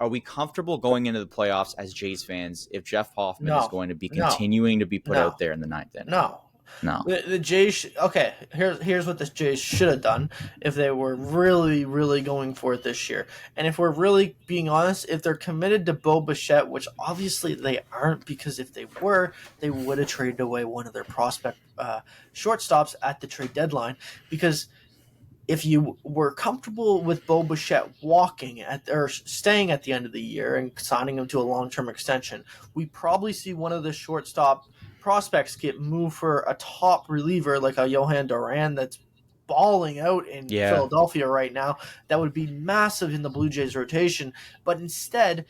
are we comfortable going into the playoffs as Jays fans if Jeff Hoffman is going to be No. continuing to be put No. out there in the ninth inning? No. No. The Jays. Okay, here's what the Jays should have done if they were really, really going for it this year. And if we're really being honest, if they're committed to Bo Bichette, which obviously they aren't, because if they were, they would have traded away one of their prospect shortstops at the trade deadline. Because if you were comfortable with Bo Bichette walking at or staying at the end of the year and signing him to a long-term extension, we probably see one of the shortstop prospects get moved for a top reliever like a Johan Duran that's balling out in Philadelphia right now. That would be massive in the Blue Jays rotation. But instead,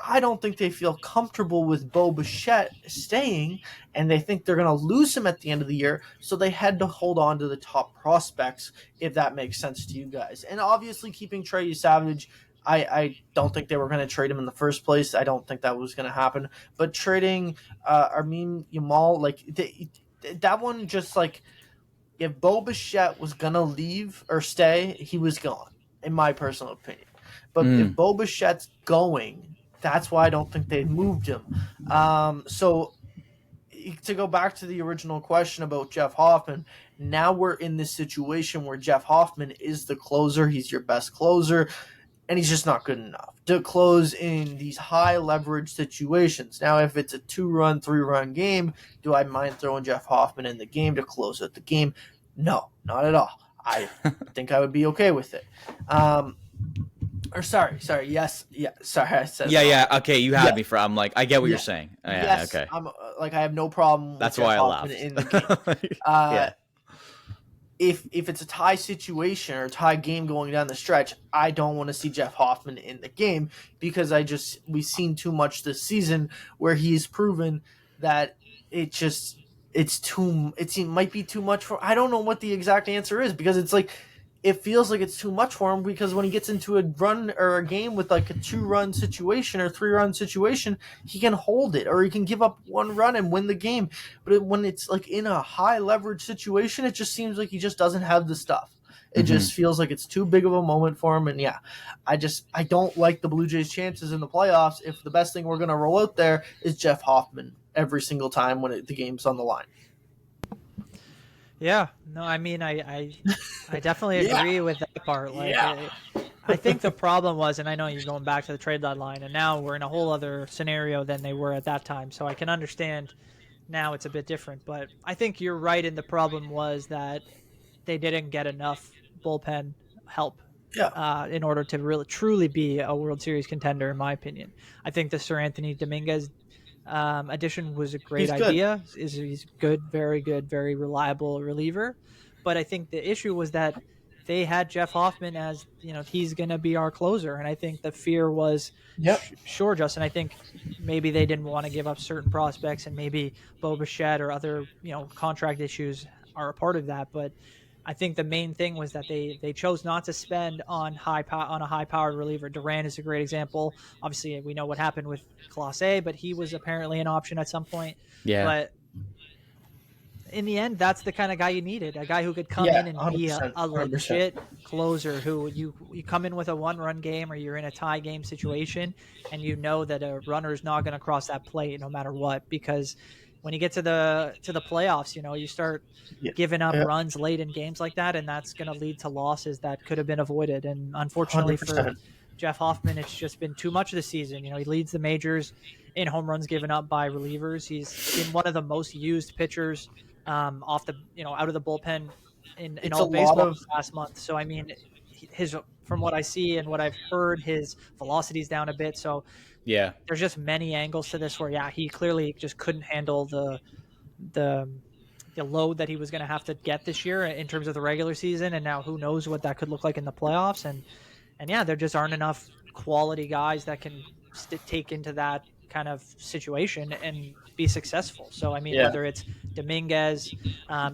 I don't think they feel comfortable with Bo Bichette staying, and they think they're going to lose him at the end of the year, so they had to hold on to the top prospects, if that makes sense to you guys. And obviously keeping Trey Savage, I don't think they were going to trade him in the first place. I don't think that was going to happen. But trading Armin Yamal, like that one, just like if Bo Bichette was going to leave or stay, he was gone, in my personal opinion. But if Bo Bichette's going, that's why I don't think they moved him. So to go back to the original question about Jeff Hoffman, now we're in this situation where Jeff Hoffman is the closer. He's your best closer, and he's just not good enough to close in these high leverage situations. Now, if it's a 2-run, 3-run game, do I mind throwing Jeff Hoffman in the game to close out the game? No, not at all. I think I would be okay with it. Sorry, yes, yeah, sorry, I said okay, you had me for, I'm like, I get what you're saying. Yes, okay. I'm I have no problem with That's Jeff why I Hoffman laughed. in the game. If it's a tie situation or a tie game going down the stretch, I don't want to see Jeff Hoffman in the game, because we've seen too much this season where he's proven that it might be too much for. I don't know what the exact answer is, because it's like it feels like it's too much for him, because when he gets into a run or a game with like a 2-run situation or 3-run situation, he can hold it, or he can give up 1 run and win the game. But when it's like in a high leverage situation, it just seems like he just doesn't have the stuff. It just feels like it's too big of a moment for him. And I don't like the Blue Jays' chances in the playoffs if the best thing we're going to roll out there is Jeff Hoffman every single time when the game's on the line. Yeah, no, I mean, I definitely agree with that part. Like, I think the problem was, and I know you're going back to the trade deadline, and now we're in a whole other scenario than they were at that time. So I can understand now it's a bit different, but I think you're right. And the problem was that they didn't get enough bullpen help in order to really truly be a World Series contender, in my opinion. I think the Sir Anthony Dominguez addition was a great idea. He's good, very reliable reliever. But I think the issue was that they had Jeff Hoffman as, he's going to be our closer. And I think the fear was, sure, Justin, I think maybe they didn't want to give up certain prospects, and maybe Bo Bichette or other, contract issues are a part of that. But I think the main thing was that they chose not to spend on a high-powered reliever. Duran is a great example. Obviously, we know what happened with Clase, but he was apparently an option at some point. Yeah. But in the end, that's the kind of guy you needed, a guy who could come in and be a legit closer, who you come in with a 1-run game or you're in a tie game situation, and you know that a runner is not going to cross that plate no matter what, because when you get to the playoffs, you start giving up runs late in games like that, and that's going to lead to losses that could have been avoided. And unfortunately 100%. for Jeff Hoffman, it's just been too much this season. He leads the majors in home runs given up by relievers. He's been one of the most used pitchers off the out of the bullpen in all baseball last month. So I mean, from what I see and what I've heard, his velocity's down a bit. So there's just many angles to this where he clearly just couldn't handle the load that he was going to have to get this year in terms of the regular season, and now who knows what that could look like in the playoffs. And there just aren't enough quality guys that can take into that kind of situation and be successful. So I mean, whether it's Dominguez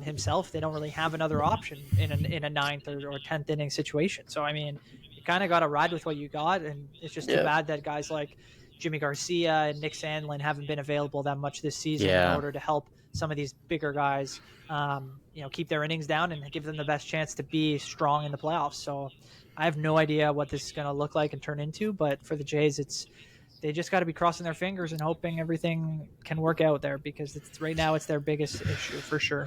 himself, they don't really have another option in a 9th or 10th inning situation. So I mean, you kind of got to ride with what you got, and it's just too bad that guys like Jimmy Garcia and Nick Sandlin haven't been available that much this season in order to help some of these bigger guys, keep their innings down and give them the best chance to be strong in the playoffs. So I have no idea what this is going to look like and turn into, but for the Jays, they just got to be crossing their fingers and hoping everything can work out there, because right now it's their biggest issue for sure.